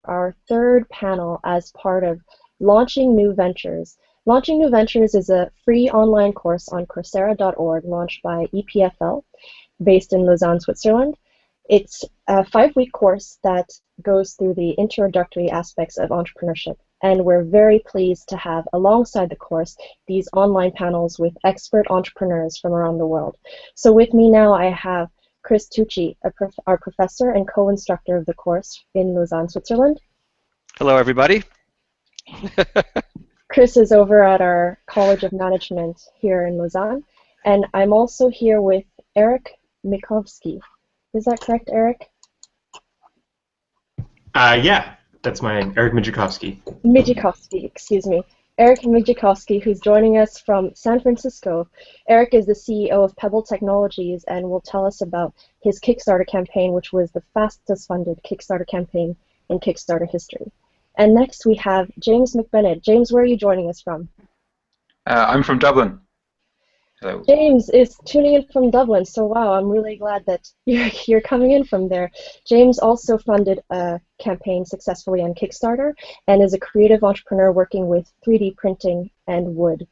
our third panel as part of Launching New Ventures. Launching New Ventures is a free online course on Coursera.org launched by EPFL, based in Lausanne, Switzerland. It's a 5-week course that goes through the introductory aspects of entrepreneurship, and we're very pleased to have alongside the course these online panels with expert entrepreneurs from around the world. So with me now I have Chris Tucci, our professor and co-instructor of the course in Lausanne, Switzerland. Hello, everybody. Chris is over at our College of Management here in Lausanne, and I'm also here with Eric Mikovsky. Is that correct, Eric? Yeah, that's my name, Eric Mijikovsky. Mijikovsky, excuse me. Eric Mijikovsky, who's joining us from San Francisco. Eric is the CEO of Pebble Technologies and will tell us about his Kickstarter campaign, which was the fastest funded Kickstarter campaign in Kickstarter history. And next we have James McManus. James, where are you joining us from? I'm from Dublin. Hello. James is tuning in from Dublin, so wow, I'm really glad that you're coming in from there. James also funded a campaign successfully on Kickstarter and is a creative entrepreneur working with 3D printing and wood.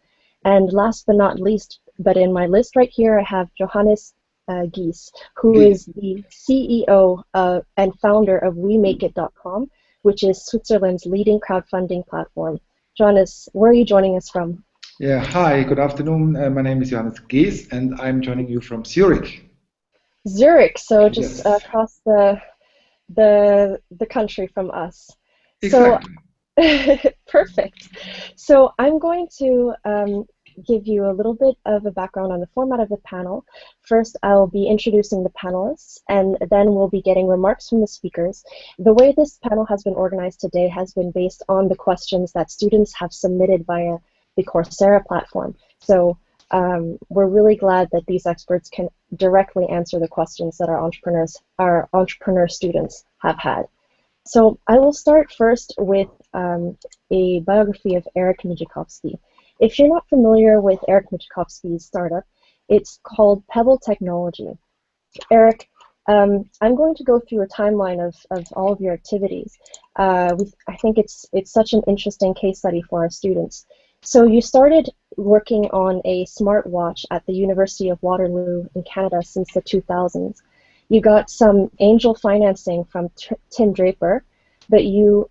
And last but not least, but in my list right here, I have Johannes Schmidt, who is the CEO and founder of WeMakeIt.com, which is Switzerland's leading crowdfunding platform. Johannes, where are you joining us from? Yeah, hi, good afternoon. My name is Johannes Schmidt, and I'm joining you from Zurich. Zurich, so just Yes. Across the country from us. Exactly. So, perfect. So I'm going to give you a little bit of a background on the format of the panel. First, I'll be introducing the panelists, and then we'll be getting remarks from the speakers. The way this panel has been organized today has been based on the questions that students have submitted via the Coursera platform. So we're really glad that these experts can directly answer the questions that our entrepreneur students have had. So I will start first with a biography of Eric Mijikovsky. If you're not familiar with Eric Mijikovsky's startup, it's called Pebble Technology. Eric, I'm going to go through a timeline of all of your activities. I think it's such an interesting case study for our students. So you started working on a smartwatch at the University of Waterloo in Canada since the 2000s. You got some angel financing from Tim Draper, but you,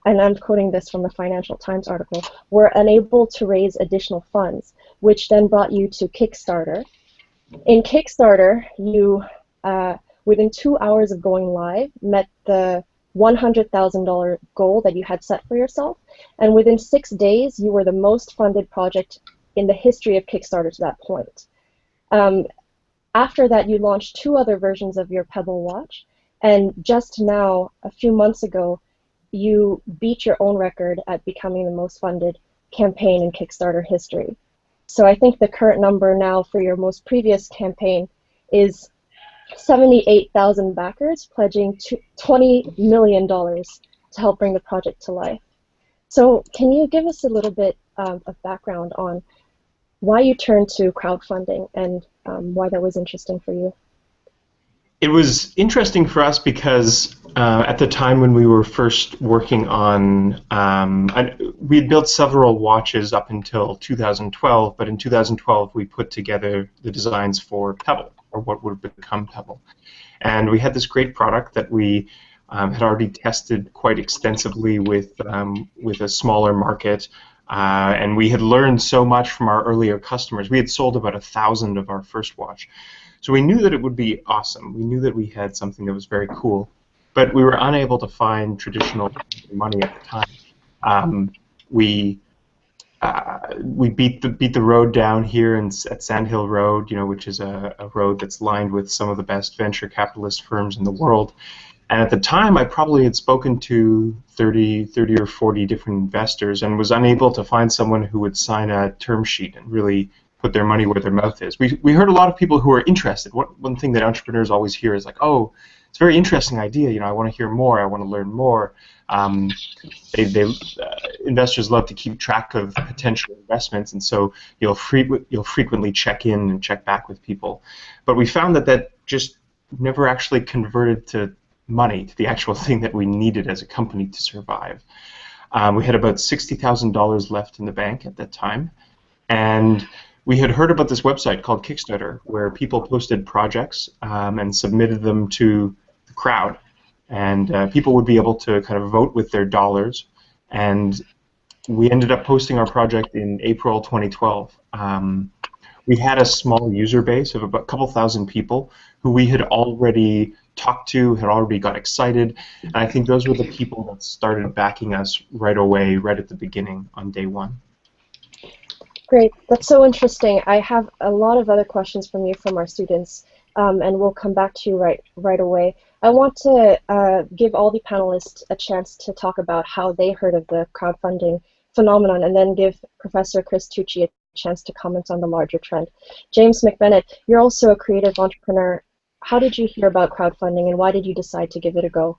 and I'm quoting this from the Financial Times article, were unable to raise additional funds, which then brought you to Kickstarter. In Kickstarter, you, within 2 hours of going live, met the $100,000 goal that you had set for yourself, and within 6 days, you were the most funded project in the history of Kickstarter to that point. After that, you launched 2 other versions of your Pebble watch, and just now, a few months ago, you beat your own record at becoming the most funded campaign in Kickstarter history. So I think the current number now for your most previous campaign is 78,000 backers pledging $20 million to help bring the project to life. So can you give us a little bit of background on why you turned to crowdfunding and why that was interesting for you? It was interesting for us because at the time when we were first working on, we had built several watches up until 2012, but in 2012 we put together the designs for Pebble, or what would have become Pebble. And we had this great product that we had already tested quite extensively with a smaller market, and we had learned so much from our earlier customers. We had sold about 1,000 of our first watch. So we knew that it would be awesome. We knew that we had something that was very cool, but we were unable to find traditional money at the time. We beat the road down here at Sandhill Road, which is a road that's lined with some of the best venture capitalist firms in the world. And at the time, I probably had spoken to 30 or 40 different investors and was unable to find someone who would sign a term sheet and really put their money where their mouth is. We heard a lot of people who are interested. One thing that entrepreneurs always hear is like, oh, it's a very interesting idea. I want to hear more. I want to learn more. Investors love to keep track of potential investments, and so you'll frequently check in and check back with people. But we found that just never actually converted to money, to the actual thing that we needed as a company to survive. We had about $60,000 left in the bank at that time, and we had heard about this website called Kickstarter, where people posted projects and submitted them to the crowd, and people would be able to kind of vote with their dollars. And we ended up posting our project in April 2012. We had a small user base of about a couple thousand people who we had already talked to, had already got excited, and I think those were the people that started backing us right away, right at the beginning on day one. Great, that's so interesting. I have a lot of other questions from our students, and we'll come back to you right away. I want to give all the panelists a chance to talk about how they heard of the crowdfunding phenomenon, and then give Professor Chris Tucci a chance to comment on the larger trend. James McManus, you're also a creative entrepreneur. How did you hear about crowdfunding, and why did you decide to give it a go?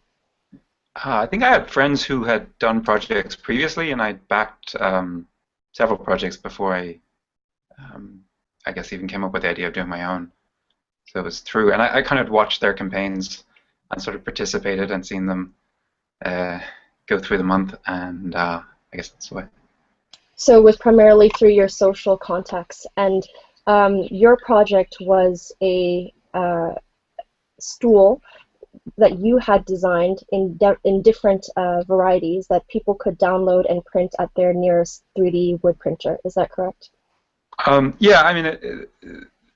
I think I had friends who had done projects previously, and I backed several projects before I guess even came up with the idea of doing my own. So it was through, and I kind of watched their campaigns and sort of participated and seen them go through the month, and I guess that's the way. So it was primarily through your social contacts, and your project was a stool that you had designed in different varieties that people could download and print at their nearest 3D wood printer. Is that correct? Yeah, I mean,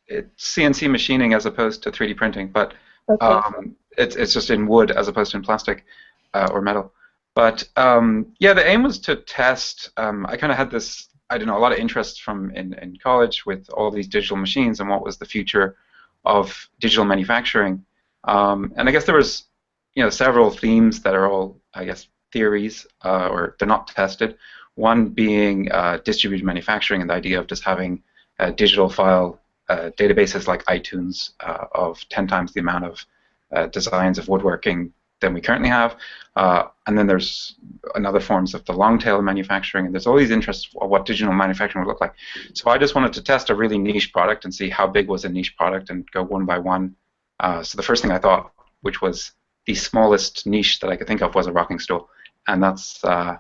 it's CNC machining as opposed to 3D printing, but Okay. it's just in wood as opposed to in plastic or metal. But yeah, the aim was to test. I kind of had this, I don't know, a lot of interest from in college with all these digital machines and what was the future of digital manufacturing. And I guess there was, several themes that are all, I guess, theories, or they're not tested. One being distributed manufacturing and the idea of just having digital file databases like iTunes of 10 times the amount of designs of woodworking than we currently have. And then there's another forms of the long tail of manufacturing, and there's all these interests of what digital manufacturing would look like. So I just wanted to test a really niche product and see how big was a niche product and go one by one. So the first thing I thought, which was the smallest niche that I could think of, was a rocking stool. And that's, I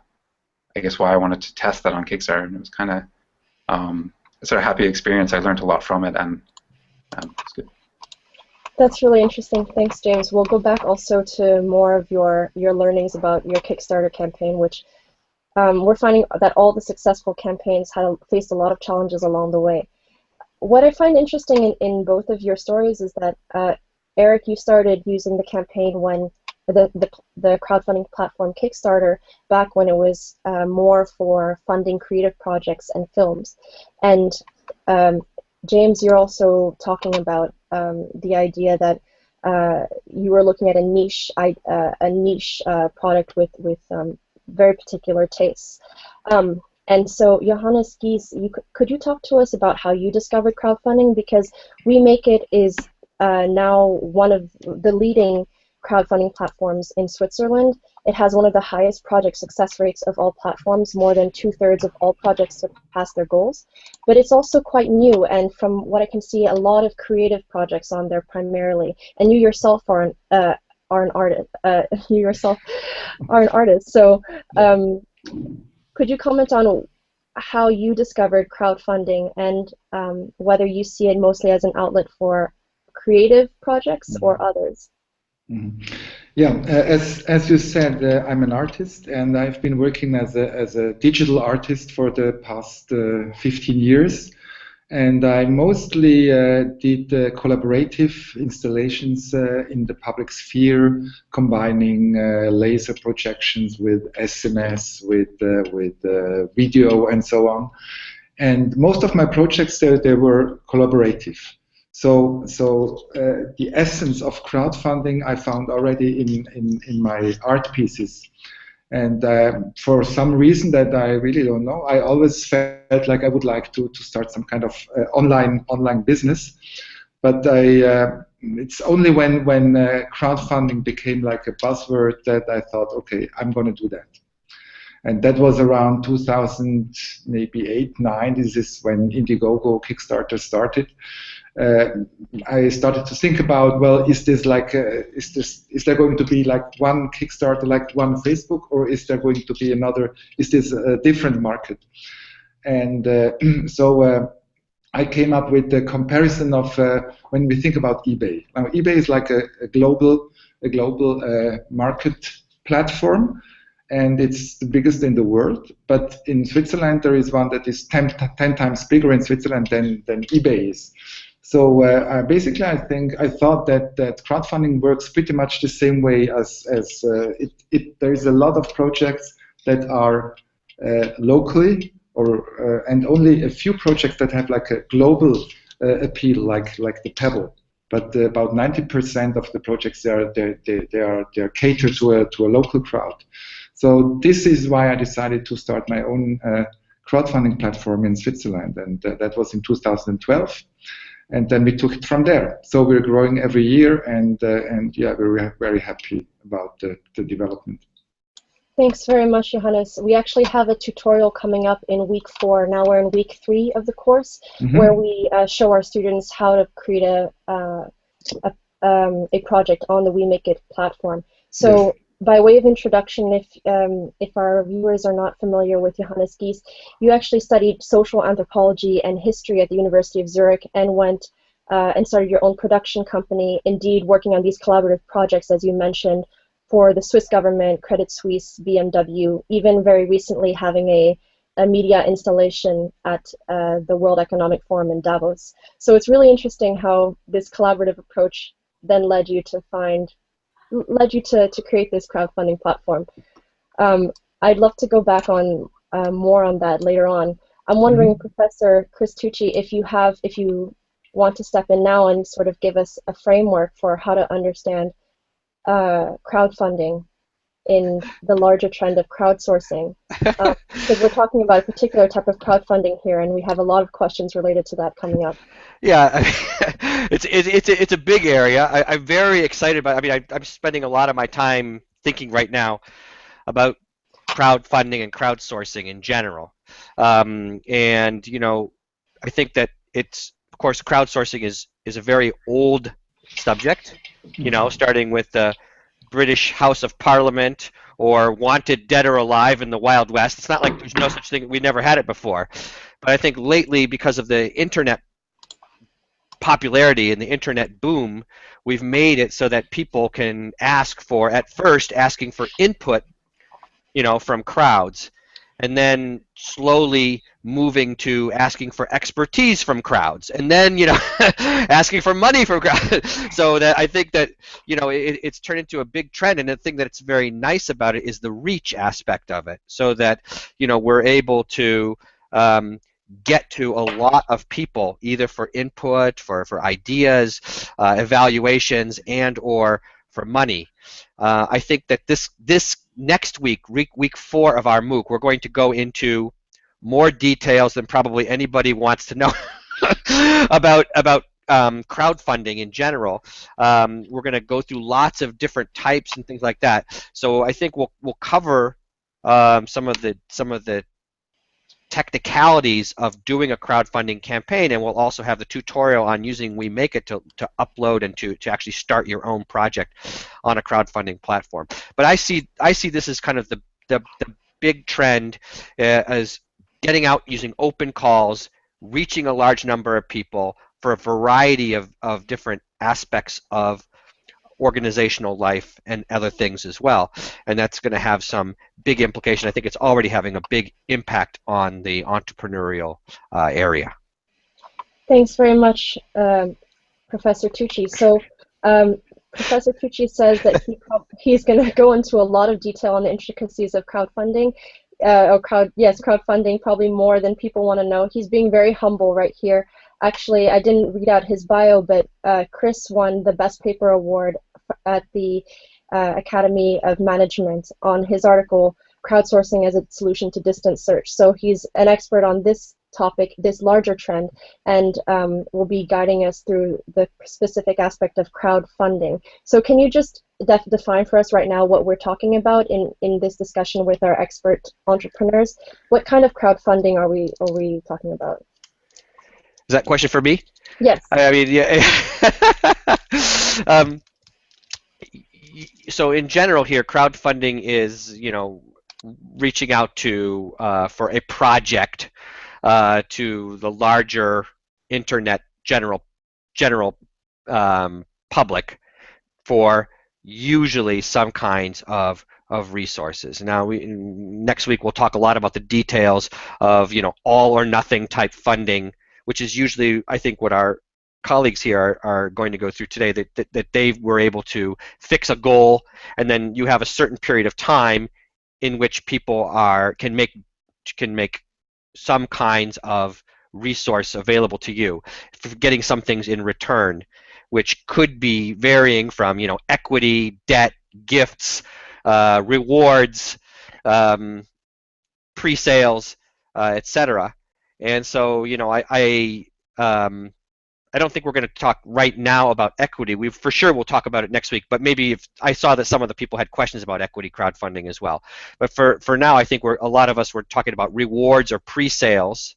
guess, why I wanted to test that on Kickstarter. And it was kind of a sort of happy experience. I learned a lot from it, and it's good. That's really interesting. Thanks, James. We'll go back also to more of your learnings about your Kickstarter campaign, which we're finding that all the successful campaigns faced a lot of challenges along the way. What I find interesting in both of your stories is that, Eric, you started using the campaign when the crowdfunding platform Kickstarter, back when it was more for funding creative projects and films. And James, you're also talking about the idea that you were looking at a niche product with very particular tastes. And so, Johannes Gies, could you talk to us about how you discovered crowdfunding? Because We Make It is now one of the leading crowdfunding platforms in Switzerland. It has one of the highest project success rates of all platforms. More than 2/3 of all projects surpass their goals. But it's also quite new, and from what I can see, a lot of creative projects on there primarily. And you yourself are an artist. You yourself are an artist. So could you comment on how you discovered crowdfunding, and whether you see it mostly as an outlet for creative projects or others? Yeah, as you said, I'm an artist, and I've been working as a digital artist for the past 15 years. And I mostly did collaborative installations in the public sphere, combining laser projections with SMS, with video, and so on. And most of my projects, they were collaborative. So the essence of crowdfunding I found already in my art pieces. And for some reason that I really don't know, I always felt like I would like to start some kind of online business. But it's only when crowdfunding became like a buzzword that I thought, okay, I'm going to do that. And that was around 2000, maybe 8, 9. This is when IndieGoGo Kickstarter started. I started to think about, well, is this like is there going to be like one Kickstarter, like one Facebook, or is there going to be another? Is this a different market? And so I came up with the comparison of when we think about eBay. Now, eBay is like a global market platform, and it's the biggest in the world. But in Switzerland, there is one that is 10 times bigger in Switzerland than eBay is. So basically, I thought that crowdfunding works pretty much the same way as there is a lot of projects that are locally, or and only a few projects that have like a global appeal, like the Pebble. But about 90% of the projects they are catered to a local crowd. So this is why I decided to start my own crowdfunding platform in Switzerland, and that was in 2012. And then we took it from there. So we're growing every year, and yeah, we're very happy about the development. Thanks very much, Johannes. We actually have a tutorial coming up in week 4. Now we're in week 3 of the course, where we show our students how to create a project on the We Make It platform. So yes. By way of introduction, if our viewers are not familiar with Johannes Gies, you actually studied social anthropology and history at the University of Zurich and went and started your own production company, indeed working on these collaborative projects, as you mentioned, for the Swiss government, Credit Suisse, BMW, even very recently having a media installation at the World Economic Forum in Davos. So it's really interesting how this collaborative approach then led you to create this crowdfunding platform. I'd love to go back on more on that later on. I'm wondering, Professor Chris Tucci, if you want to step in now and sort of give us a framework for how to understand crowdfunding in the larger trend of crowdsourcing, because we're talking about a particular type of crowdfunding here, and we have a lot of questions related to that coming up. Yeah, it's a big area. I'm very excited about. I mean, I'm spending a lot of my time thinking right now about crowdfunding and crowdsourcing in general, and you know, I think that it's, of course, crowdsourcing is a very old subject. You know, starting with the British House of Parliament or Wanted Dead or Alive in the Wild West. It's not like there's no such thing. We never had it before. But I think lately, because of the internet popularity and the internet boom, we've made it so that people can ask for, at first, asking for input, you know, from crowds, and then slowly moving to asking for expertise from crowds, and then, you know, asking for money from crowds. So that I think that, you know, it's turned into a big trend, and the thing that's very nice about it is the reach aspect of it, so that, you know, we're able to get to a lot of people, either for input, for ideas, evaluations, and or for money. I think that this next week, week 4 of our MOOC, we're going to go into more details than probably anybody wants to know about crowdfunding in general. We're going to go through lots of different types and things like that. So I think we'll cover some of the technicalities of doing a crowdfunding campaign, and we'll also have the tutorial on using We Make It to upload and to actually start your own project on a crowdfunding platform. But I see this as kind of the big trend as getting out using open calls, reaching a large number of people for a variety of different aspects of organizational life and other things as well, and that's going to have some big implication. I think it's already having a big impact on the entrepreneurial area. Thanks very much, Professor Tucci. So Professor Tucci says that he's going to go into a lot of detail on the intricacies of crowdfunding, crowdfunding, probably more than people want to know. He's being very humble right here. Actually, I didn't read out his bio, but Chris won the Best Paper Award at the Academy of Management on his article, Crowdsourcing as a Solution to Distance Search. So he's an expert on this topic, this larger trend, and will be guiding us through the specific aspect of crowdfunding. So can you just define for us right now what we're talking about in this discussion with our expert entrepreneurs? What kind of crowdfunding are we talking about? Is that a question for me? Yes. I mean, yeah. So in general here, crowdfunding is, reaching out to for a project to the larger internet general public for usually some kinds of resources. Now, next week we'll talk a lot about the details of all or nothing type funding, which is usually, I think, what our colleagues here are going to go through today, that they were able to fix a goal, and then you have a certain period of time in which people can make some kinds of resource available to you for getting some things in return, which could be varying from equity, debt, gifts, rewards, pre-sales, etc. And so I don't think we're going to talk right now about equity. We for sure will talk about it next week, but maybe if I saw that some of the people had questions about equity crowdfunding as well. But for now, I think a lot of us were talking about rewards or pre-sales,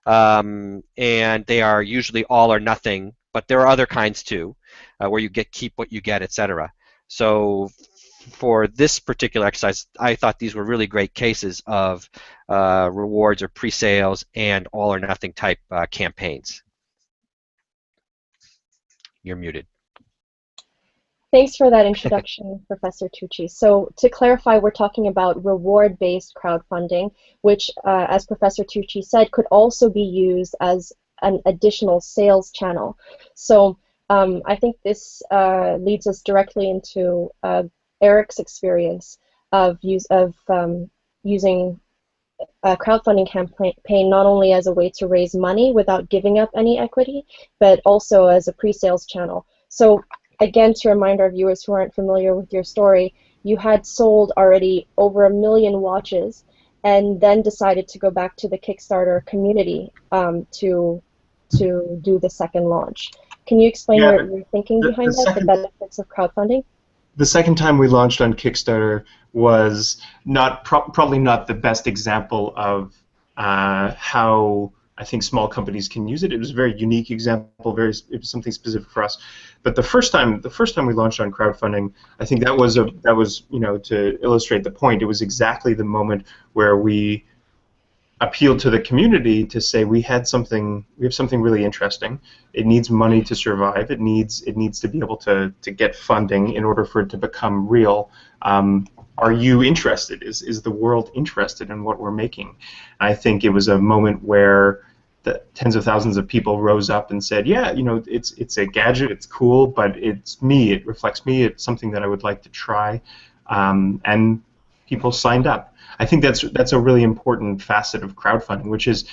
and they are usually all or nothing, but there are other kinds too, where you keep what you get, etc. So for this particular exercise, I thought these were really great cases of rewards or pre-sales and all or nothing type campaigns. You're muted. Thanks for that introduction, Professor Tucci. So to clarify, we're talking about reward-based crowdfunding, which, as Professor Tucci said, could also be used as an additional sales channel. So I think this leads us directly into Eric's experience of using a crowdfunding campaign not only as a way to raise money without giving up any equity, but also as a pre-sales channel. So again, to remind our viewers who aren't familiar with your story, you had sold already over 1 million watches and then decided to go back to the Kickstarter community to do the second launch. Can you explain what you're thinking behind that, the benefits of crowdfunding? The second time we launched on Kickstarter was probably not the best example of how I think small companies can use it. It was a very unique example, it was something specific for us. But the first time we launched on crowdfunding, I think that was to illustrate the point. It was exactly the moment where we appealed to the community to say we have something really interesting. It needs money to survive. It needs to be able to get funding in order for it to become real. Are you interested? Is the world interested in what we're making? And I think it was a moment where the tens of thousands of people rose up and said, yeah, it's a gadget, it's cool, but it's me, it reflects me, it's something that I would like to try, and people signed up. I think that's a really important facet of crowdfunding, which is,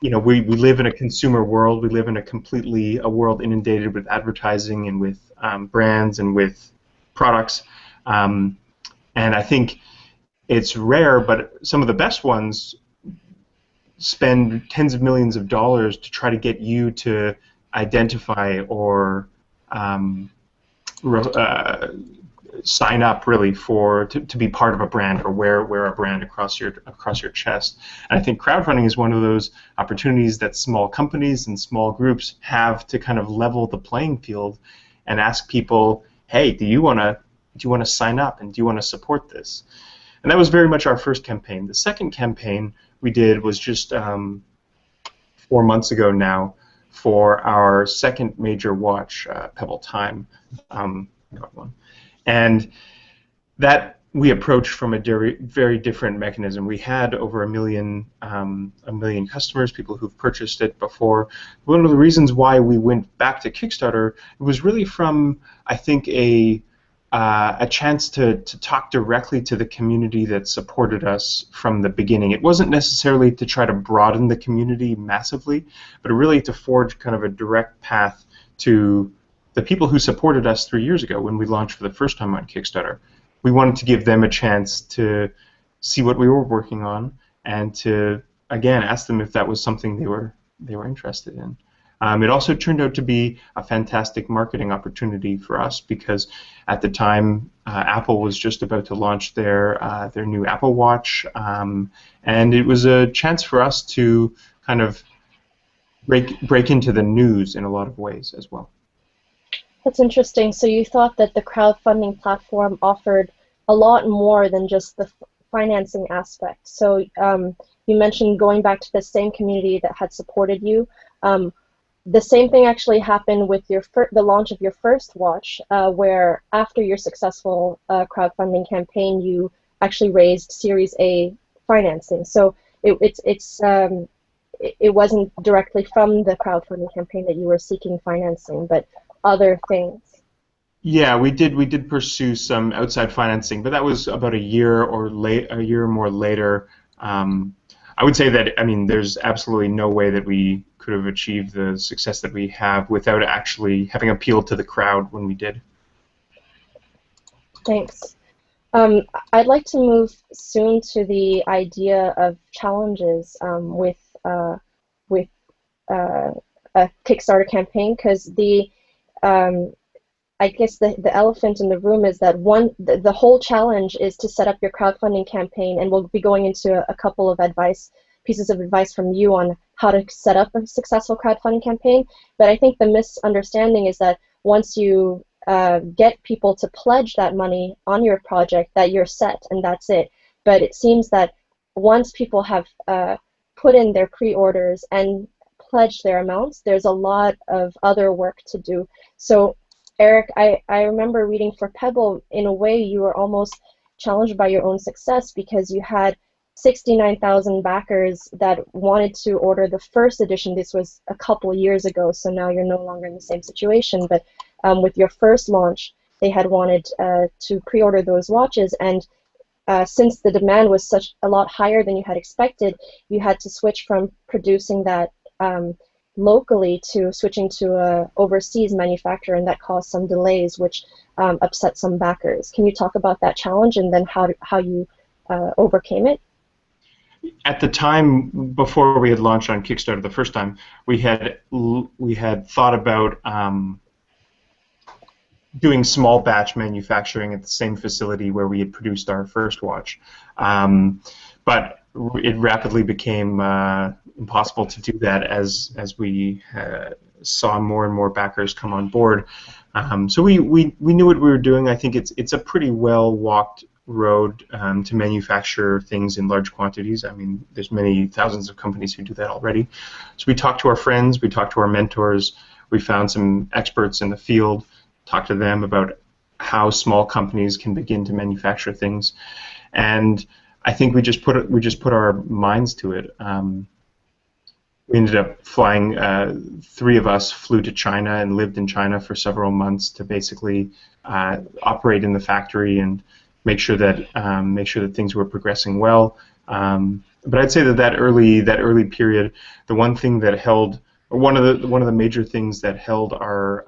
we live in a consumer world. We live in a world inundated with advertising and with brands and with products, and I think it's rare, but some of the best ones spend tens of millions of dollars to try to get you to identify or sign up really to be part of a brand or wear a brand across your chest. And I think crowdfunding is one of those opportunities that small companies and small groups have to kind of level the playing field and ask people, hey, do you want to sign up and do you want to support this? And that was very much our first campaign. The second campaign we did was just 4 months ago now for our second major watch, Pebble Time. Got one. And that we approached from a very different mechanism. We had over a million customers, people who've purchased it before. One of the reasons why we went back to Kickstarter was really from, I think, a chance to talk directly to the community that supported us from the beginning. It wasn't necessarily to try to broaden the community massively, but really to forge kind of a direct path to the people who supported us 3 years ago when we launched for the first time on Kickstarter. We wanted to give them a chance to see what we were working on and to, again, ask them if that was something they were interested in. It also turned out to be a fantastic marketing opportunity for us because at the time Apple was just about to launch their new Apple Watch, and it was a chance for us to kind of break into the news in a lot of ways as well. That's interesting. So you thought that the crowdfunding platform offered a lot more than just the financing aspect. So you mentioned going back to the same community that had supported you. The same thing actually happened with the launch of your first watch, where after your successful crowdfunding campaign, you actually raised Series A financing. So it wasn't directly from the crowdfunding campaign that you were seeking financing, but other things. Yeah, we did pursue some outside financing, but that was about a year or more later. I would say that, I mean, there's absolutely no way that we could have achieved the success that we have without actually having appealed to the crowd when we did. Thanks. I'd like to move soon to the idea of challenges with a Kickstarter campaign, because I guess the elephant in the room is that the whole challenge is to set up your crowdfunding campaign, and we'll be going into a couple of pieces of advice from you on how to set up a successful crowdfunding campaign. But I think the misunderstanding is that once you get people to pledge that money on your project, that you're set and that's it. But it seems that once people have put in their pre-orders and pledged their amounts, there's a lot of other work to do. So Eric, I remember reading for Pebble, in a way you were almost challenged by your own success, because you had 69,000 backers that wanted to order the first edition. This was a couple years ago, so now you're no longer in the same situation. But with your first launch, they had wanted to pre-order those watches, and since the demand was a lot higher than you had expected, you had to switch from producing that locally to switching to a overseas manufacturer, and that caused some delays, which upset some backers. Can you talk about that challenge and then how you overcame it? At the time, before we had launched on Kickstarter the first time, we had thought about doing small batch manufacturing at the same facility where we had produced our first watch, but it rapidly became impossible to do that as we saw more and more backers come on board. So we knew what we were doing. I think it's a pretty well walked road to manufacture things in large quantities. I mean, there's many thousands of companies who do that already. So we talked to our friends, we talked to our mentors, we found some experts in the field, talked to them about how small companies can begin to manufacture things, and I think we just put our minds to it. We ended up flying. 3 of us flew to China and lived in China for several months to basically operate in the factory and make sure that things were progressing well. But I'd say that early period, the one thing that held, or one of the major things that held our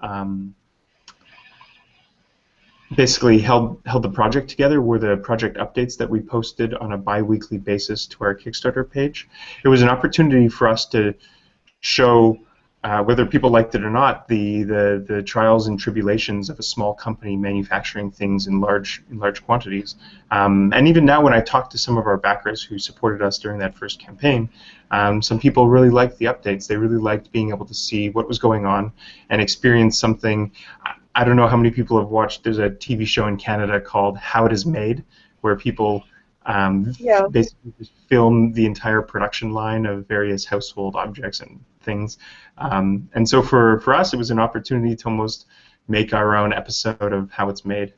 basically held the project together were the project updates that we posted on a bi-weekly basis to our Kickstarter page. It was an opportunity for us to show, whether people liked it or not, the trials and tribulations of a small company manufacturing things in large quantities. And even now, when I talk to some of our backers who supported us during that first campaign, some people really liked the updates. They really liked being able to see what was going on and experience something. I don't know how many people have watched, there's a TV show in Canada called How It Is Made, where people basically just film the entire production line of various household objects and things. And so for us, it was an opportunity to almost make our own episode of how it's made.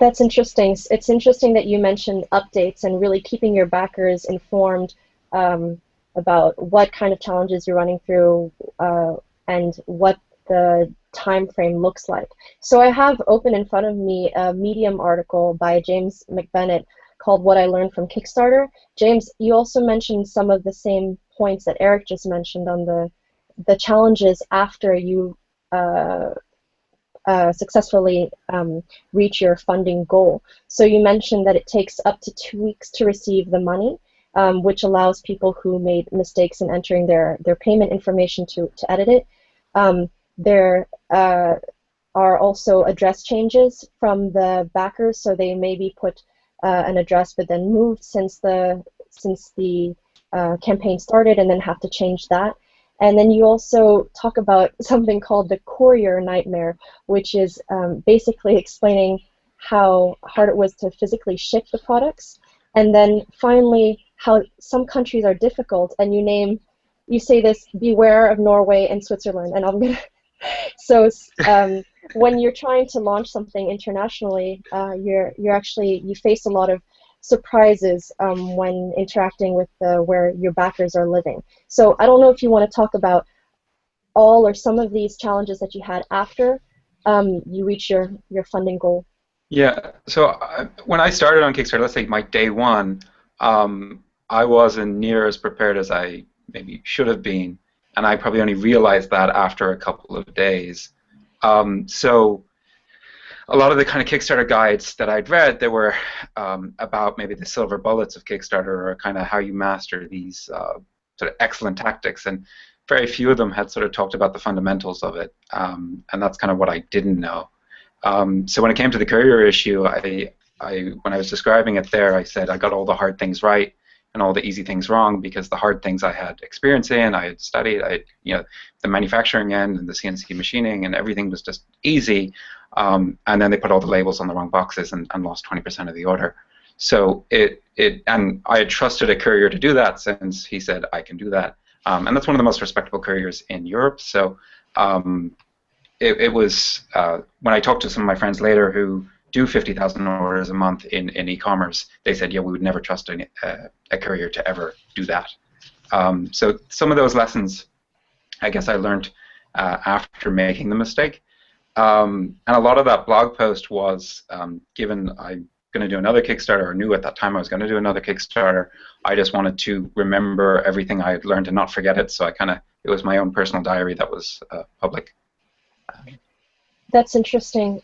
That's interesting. It's interesting that you mentioned updates and really keeping your backers informed about what kind of challenges you're running through and what the time frame looks like. So I have open in front of me a Medium article by James McBennett called What I Learned from Kickstarter. James, you also mentioned some of the same points that Eric just mentioned on the challenges after you successfully reach your funding goal. So you mentioned that it takes up to 2 weeks to receive the money, which allows people who made mistakes in entering their payment information to edit it. There are also address changes from the backers, so they maybe put an address but then moved since the campaign started and then have to change that. And then you also talk about something called the courier nightmare, which is basically explaining how hard it was to physically ship the products. And then finally, how some countries are difficult, and you say this, beware of Norway and Switzerland, and I'm gonna, so when you're trying to launch something internationally, you face a lot of surprises when interacting with where your backers are living. So I don't know if you want to talk about all or some of these challenges that you had after you reach your funding goal. Yeah, so when I started on Kickstarter, let's say my day one, I wasn't near as prepared as I maybe should have been, and I probably only realized that after a couple of days. So a lot of the kind of Kickstarter guides that I'd read, they were about maybe the silver bullets of Kickstarter, or kind of how you master these sort of excellent tactics, and very few of them had sort of talked about the fundamentals of it, and that's kind of what I didn't know. So when it came to the courier issue, when I was describing it there, I said I got all the hard things right and all the easy things wrong, because the hard things I had experience in, I had studied, the manufacturing end and the CNC machining and everything was just easy, and then they put all the labels on the wrong boxes and lost 20% of the order. So and I had trusted a courier to do that, since he said I can do that, and that's one of the most respectable couriers in Europe. So it was when I talked to some of my friends later who do 50,000 orders a month in e-commerce, they said, yeah, we would never trust a courier to ever do that. So some of those lessons, I guess I learned after making the mistake. And a lot of that blog post was, given I'm going to do another Kickstarter, or knew at that time I was going to do another Kickstarter, I just wanted to remember everything I had learned and not forget it. So it was my own personal diary that was public. That's interesting.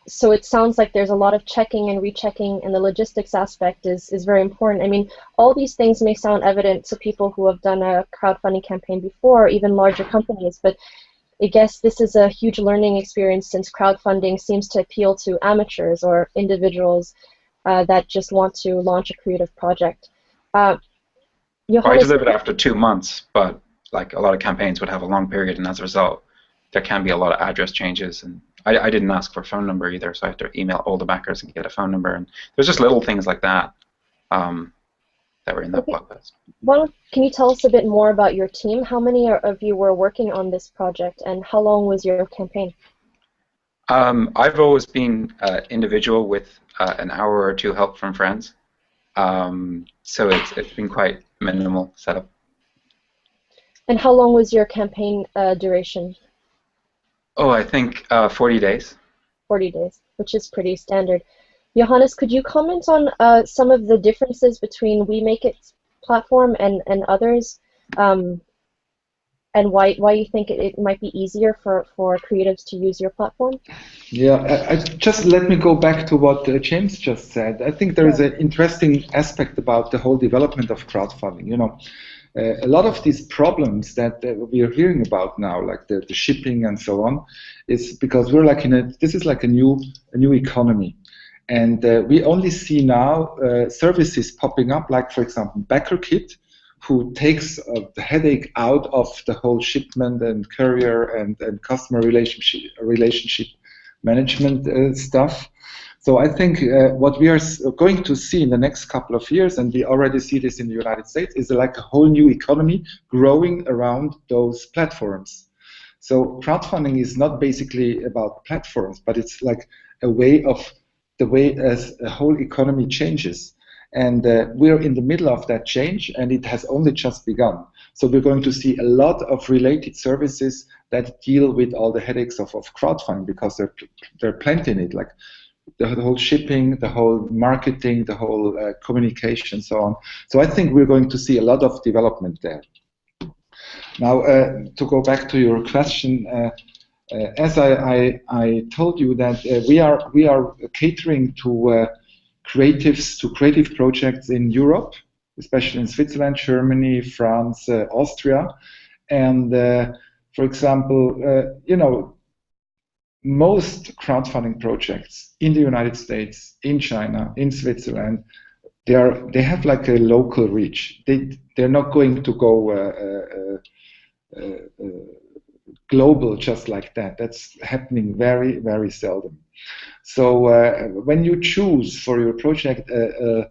So it sounds like there's a lot of checking and rechecking, and the logistics aspect is very important. I mean, all these things may sound evident to people who have done a crowdfunding campaign before, or even larger companies, but I guess this is a huge learning experience, since crowdfunding seems to appeal to amateurs or individuals that just want to launch a creative project. I delivered after 2 months, but like a lot of campaigns would have a long period, and as a result, there can be a lot of address changes, and I didn't ask for a phone number either, so I had to email all the backers and get a phone number, and there's just little things like that that were in that blog post. Well, can you tell us a bit more about your team? How many of you were working on this project, and how long was your campaign? I've always been individual with an hour or two help from friends, so it's been quite minimal setup. And how long was your campaign duration? Oh, I think 40 days. 40 days, which is pretty standard. Johannes, could you comment on some of the differences between WeMakeIt's platform and others, and why you think it might be easier for creatives to use your platform? Yeah, just let me go back to what James just said. I think there is an interesting aspect about the whole development of crowdfunding. You know, a lot of these problems that we are hearing about now, like the shipping and so on, is because we're like this is like a new economy, and we only see now services popping up, like for example BackerKit, who takes the headache out of the whole shipment and courier and customer relationship management stuff. So I think what we are going to see in the next couple of years, and we already see this in the United States, is like a whole new economy growing around those platforms. So crowdfunding is not basically about platforms, but it's like a way of the way as a whole economy changes. And we're in the middle of that change, and it has only just begun. So we're going to see a lot of related services that deal with all the headaches of crowdfunding, because there are plenty in it, like the whole shipping, the whole marketing, the whole communication, so on. So I think we're going to see a lot of development there. Now, to go back to your question, as I told you that we are catering to creative projects in Europe, especially in Switzerland, Germany, France, Austria, and for example, you know, most crowdfunding projects in the United States, in China, in Switzerland, they have like a local reach. They're not going to go global just like that. That's happening very, very seldom. So when you choose for your project a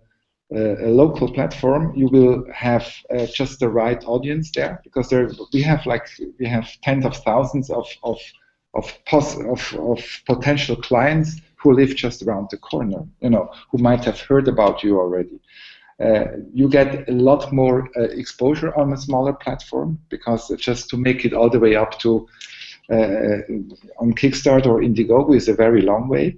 local platform, you will have just the right audience there, because we have tens of thousands of potential clients who live just around the corner, who might have heard about you already. You get a lot more exposure on a smaller platform, because just to make it all the way up to on Kickstarter or IndieGoGo is a very long way.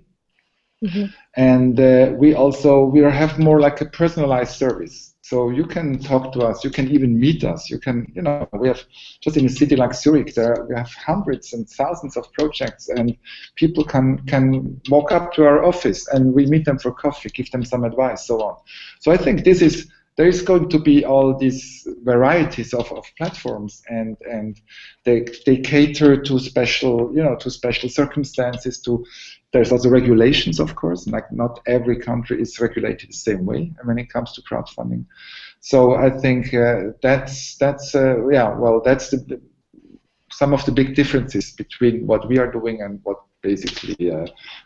Mm-hmm. And we have more like a personalized service. So you can talk to us, you can even meet us. You can, we have just in a city like Zurich, we have hundreds and thousands of projects, and people can walk up to our office and we meet them for coffee, give them some advice, so on. So I think there is going to be all these varieties of platforms, and they cater to special circumstances. There's also regulations, of course. Like not every country is regulated the same way when it comes to crowdfunding. So I think that's some of the big differences between what we are doing and what basically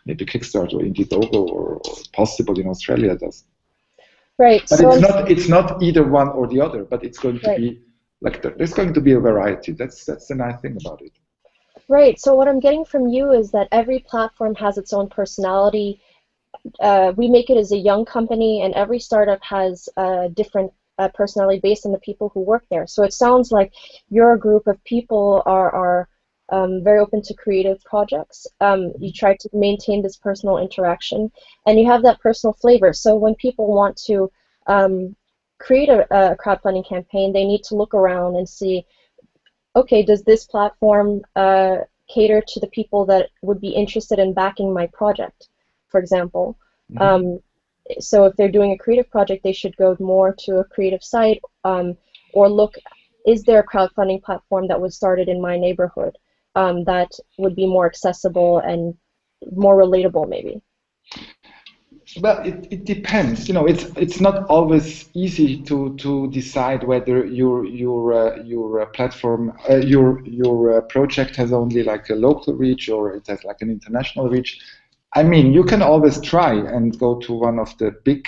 maybe Kickstarter or IndieGoGo or Possible in Australia does. Right. But it's not either one or the other. But it's going to be like there's going to be a variety. That's the nice thing about it. Right. So what I'm getting from you is that every platform has its own personality. We make it as a young company, and every startup has a different personality based on the people who work there. So it sounds like your group of people are very open to creative projects. You try to maintain this personal interaction, and you have that personal flavor. So when people want to create a crowdfunding campaign, they need to look around and see, okay, does this platform cater to the people that would be interested in backing my project, for example? Mm-hmm. So if they're doing a creative project, they should go more to a creative site, or look, is there a crowdfunding platform that was started in my neighborhood that would be more accessible and more relatable, maybe? Well, it depends. It's not always easy to decide whether your platform, your project has only like a local reach or it has like an international reach. I mean, you can always try and go to one of the big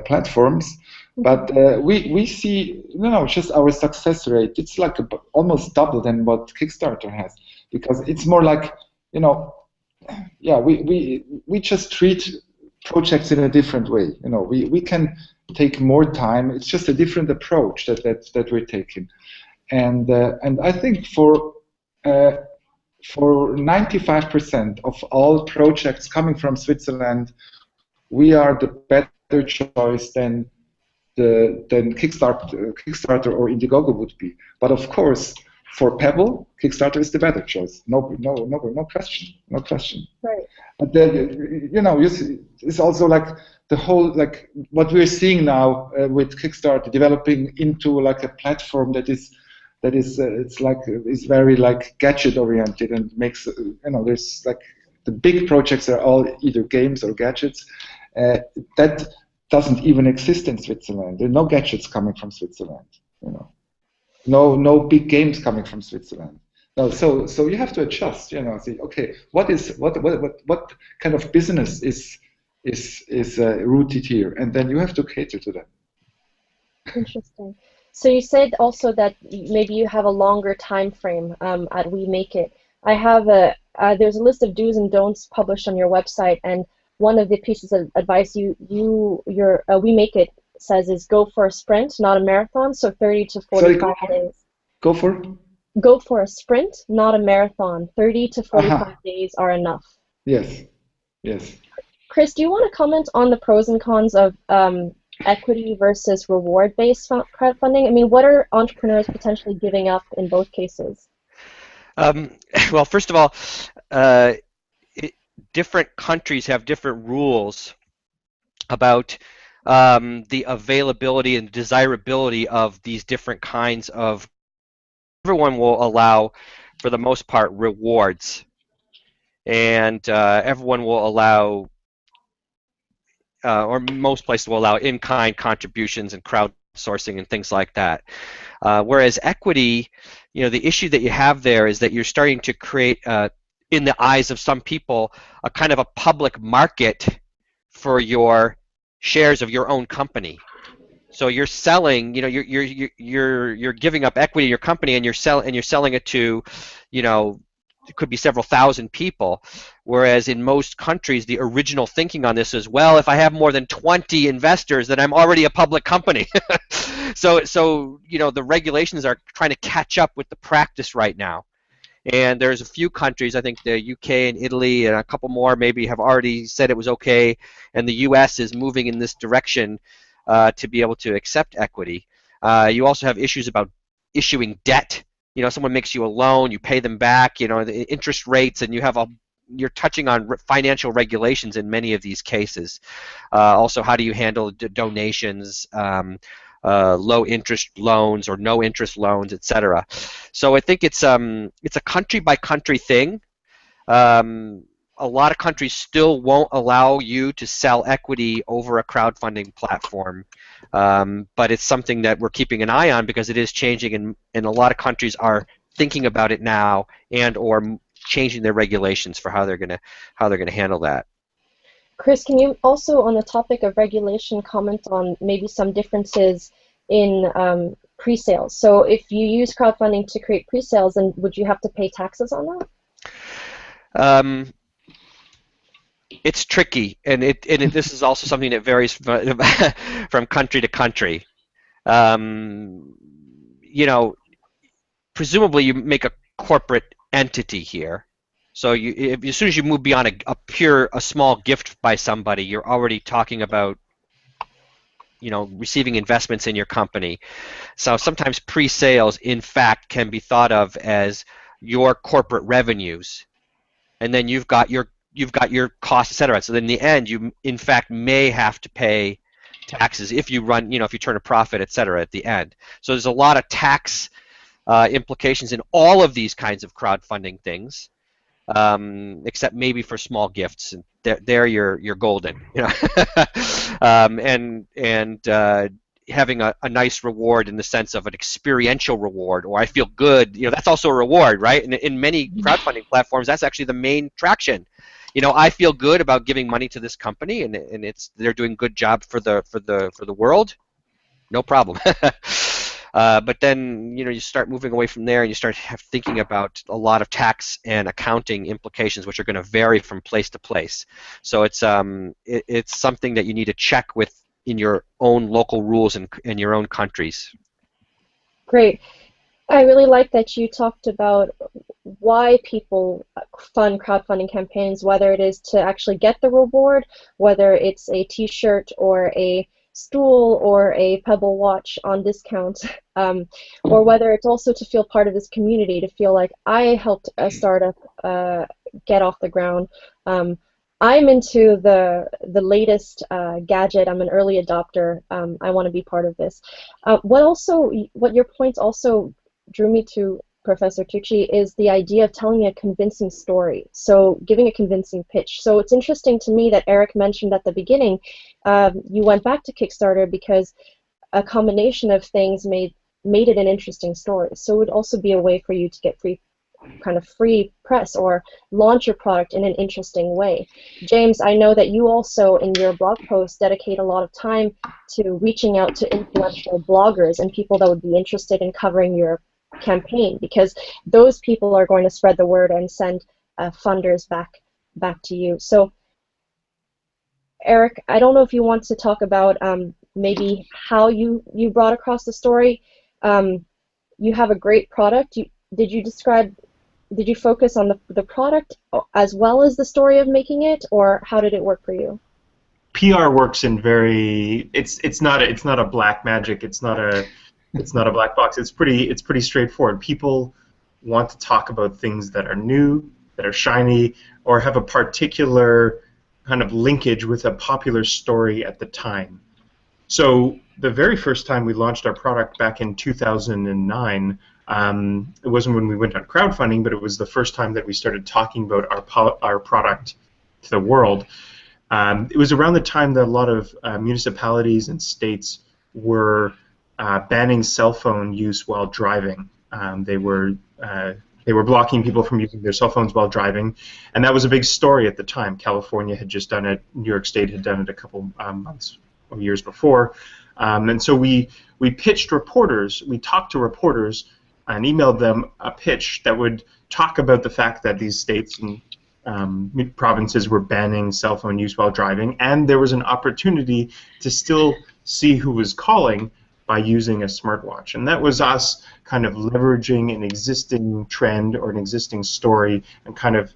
platforms, but we see just our success rate. It's like almost double than what Kickstarter has, because it's more like we just treat projects in a different way. We can take more time. It's just a different approach that we're taking, and I think for 95% of all projects coming from Switzerland, we are the better choice than Kickstarter or IndieGoGo would be. But of course, for Pebble, Kickstarter is the better choice. No question. Right. But then, it's also like the whole, like what we're seeing now with Kickstarter developing into like a platform that is very like gadget oriented, and makes there's like the big projects are all either games or gadgets. That doesn't even exist in Switzerland. There are no gadgets coming from Switzerland. No big games coming from Switzerland. No, so you have to adjust. See, okay, what kind of business is rooted here, and then you have to cater to that. Interesting. So you said also that maybe you have a longer time frame at We Make It. I have there's a list of do's and don'ts published on your website, and one of the pieces of advice your We Make It says is go for a sprint, not a marathon. So 30 to 45 days. Go for a sprint, not a marathon. 30 to 45 days are enough. Yes. Chris, do you want to comment on the pros and cons of equity versus reward-based crowdfunding? I mean, what are entrepreneurs potentially giving up in both cases? Well, first of all, different countries have different rules about the availability and desirability of these different kinds of. Everyone will allow, for the most part, rewards, and everyone will allow or most places will allow in-kind contributions and crowdsourcing and things like that. Whereas equity, the issue that you have there is that you're starting to create, in the eyes of some people, a kind of a public market for your shares of your own company. So you're selling, you're giving up equity in your company, and you're selling it to, it could be several thousand people. Whereas in most countries, the original thinking on this is, well, if I have more than 20 investors, then I'm already a public company. So the regulations are trying to catch up with the practice right now. And there's a few countries, I think the UK and Italy and a couple more maybe, have already said it was okay, and the US is moving in this direction to be able to accept equity. You also have issues about issuing debt. Someone makes you a loan, you pay them back, the interest rates, and you're touching on financial regulations in many of these cases. Also, how do you handle donations, low interest loans or no interest loans, etc. So I think it's a country by country thing. A lot of countries still won't allow you to sell equity over a crowdfunding platform, but it's something that we're keeping an eye on because it is changing, and a lot of countries are thinking about it now and or changing their regulations for how they're gonna handle that. Chris, can you also, on the topic of regulation, comment on maybe some differences in pre-sales? So if you use crowdfunding to create pre-sales, then would you have to pay taxes on that? It's tricky, and this is also something that varies from country to country. Presumably you make a corporate entity here. So as soon as you move beyond a small gift by somebody, you're already talking about receiving investments in your company. So sometimes pre-sales, in fact, can be thought of as your corporate revenues, and then you've got your costs, etc. So then in the end, you in fact may have to pay taxes if you run, if you turn a profit, etc. at the end. So there's a lot of tax implications in all of these kinds of crowdfunding things. Except maybe for small gifts, and there you're golden, and having a nice reward in the sense of an experiential reward, or I feel good, that's also a reward, right? And in many crowdfunding platforms, that's actually the main traction. I feel good about giving money to this company, and they're doing a good job for the world. No problem. But then you start moving away from there, and you start thinking about a lot of tax and accounting implications, which are going to vary from place to place. So it's something that you need to check with in your own local rules and in your own countries. Great. I really like that you talked about why people fund crowdfunding campaigns, whether it is to actually get the reward, whether it's a t-shirt or a stool or a Pebble watch on discount, or whether it's also to feel part of this community, to feel like I helped a startup get off the ground. I'm into the latest gadget. I'm an early adopter. I want to be part of this. What your points also drew me to, Professor Tucci, is the idea of telling a convincing story, so giving a convincing pitch. So it's interesting to me that Eric mentioned at the beginning you went back to Kickstarter because a combination of things made it an interesting story. So it would also be a way for you to get free press or launch your product in an interesting way. James, I know that you also in your blog post dedicate a lot of time to reaching out to influential bloggers and people that would be interested in covering your campaign, because those people are going to spread the word and send funders back to you. So Eric, I don't know if you want to talk about maybe how you brought across the story. You have a great product. Did you focus on the product as well as the story of making it, or how did it work for you? PR works in it's not a black magic. It's not a black box. It's pretty straightforward. People want to talk about things that are new, that are shiny, or have a particular kind of linkage with a popular story at the time. So the very first time we launched our product back in 2009, it wasn't when we went on crowdfunding, but it was the first time that we started talking about our product to the world. It was around the time that a lot of municipalities and states were banning cell phone use while driving. They were blocking people from using their cell phones while driving, and that was a big story at the time. California had just done it. New York State had done it a couple months or years before, and so we pitched reporters. We talked to reporters and emailed them a pitch that would talk about the fact that these states and provinces were banning cell phone use while driving, and there was an opportunity to still see who was calling by using a smartwatch. And that was us kind of leveraging an existing trend or an existing story and kind of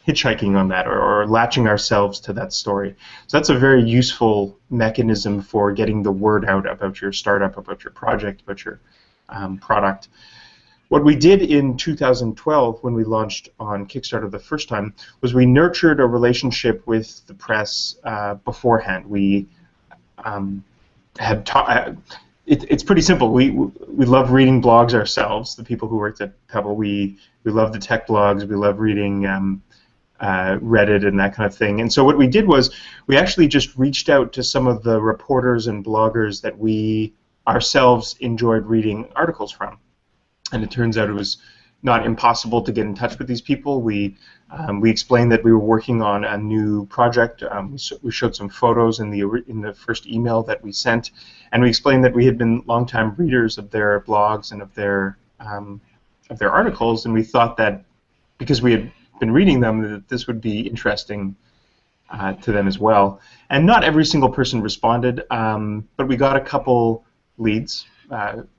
hitchhiking on that, or latching ourselves to that story. So that's a very useful mechanism for getting the word out about your startup, about your project, about your product. What we did in 2012 when we launched on Kickstarter the first time was we nurtured a relationship with the press beforehand. We it's pretty simple. We love reading blogs ourselves. The people who worked at Pebble, we love the tech blogs. We love reading Reddit and that kind of thing. And so what we did was we actually just reached out to some of the reporters and bloggers that we ourselves enjoyed reading articles from. And it turns out it was not impossible to get in touch with these people. We explained that we were working on a new project. We showed some photos in the first email that we sent, and we explained that we had been longtime readers of their blogs and of their articles, and we thought that because we had been reading them, that this would be interesting to them as well. And not every single person responded, but we got a couple leads.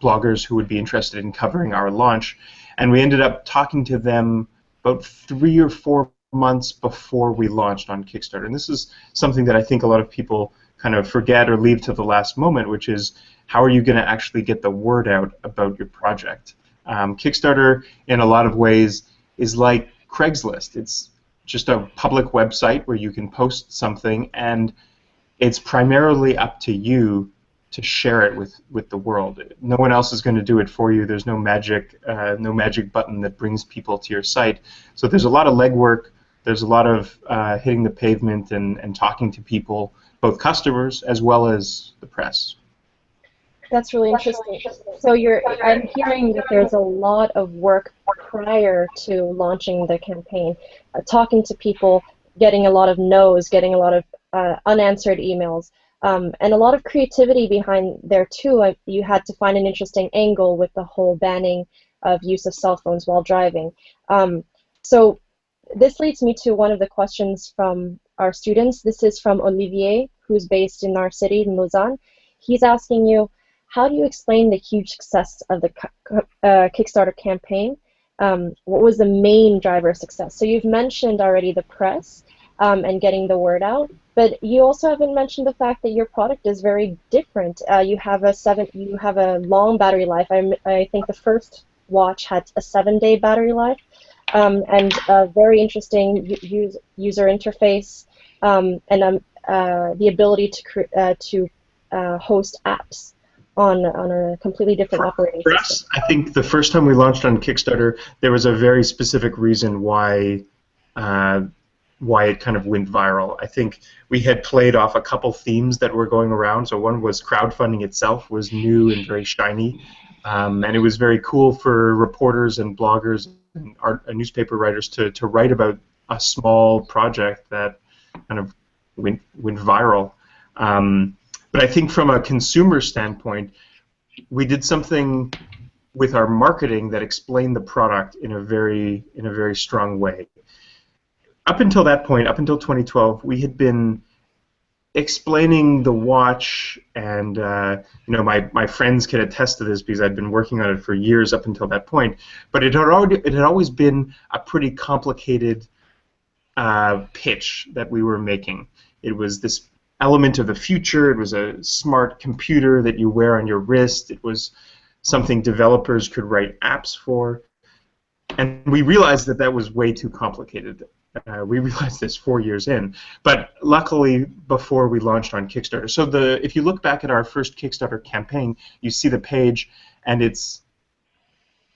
Bloggers who would be interested in covering our launch, and we ended up talking to them about 3 or 4 months before we launched on Kickstarter. And this is something that I think a lot of people kind of forget or leave to the last moment, which is how are you going to actually get the word out about your project? Kickstarter, in a lot of ways, is like Craigslist. It's just a public website where you can post something, and it's primarily up to you to share it with the world. No one else is going to do it for you. There's no magic button that brings people to your site. So there's a lot of legwork. There's a lot of hitting the pavement and talking to people, both customers as well as the press. That's really interesting. So I'm hearing that there's a lot of work prior to launching the campaign, talking to people, getting a lot of no's, getting a lot of unanswered emails. And a lot of creativity behind there too. You had to find an interesting angle with the whole banning of use of cell phones while driving. So this leads me to one of the questions from our students. This is from Olivier, who's based in our city, in Lausanne. He's asking you, how do you explain the huge success of the Kickstarter campaign? What was the main driver of success? So you've mentioned already the press and getting the word out. But you also haven't mentioned the fact that your product is very different. You have a long battery life. I think the first watch had a 7-day battery life, and a very interesting user interface, and the ability to host apps on a completely different operating system. For us, I think the first time we launched on Kickstarter, there was a very specific reason why it kind of went viral. I think we had played off a couple themes that were going around. So one was crowdfunding itself was new and very shiny, and it was very cool for reporters and bloggers and newspaper writers to write about a small project that kind of went viral. But I think from a consumer standpoint, we did something with our marketing that explained the product in a very strong way. Up until that point, up until 2012, we had been explaining the watch, and my friends can attest to this because I'd been working on it for years up until that point. But it had always been a pretty complicated pitch that we were making. It was this element of the future. It was a smart computer that you wear on your wrist. It was something developers could write apps for, and we realized that was way too complicated. We realized this 4 years in, but luckily before we launched on Kickstarter. So if you look back at our first Kickstarter campaign, you see the page, and it's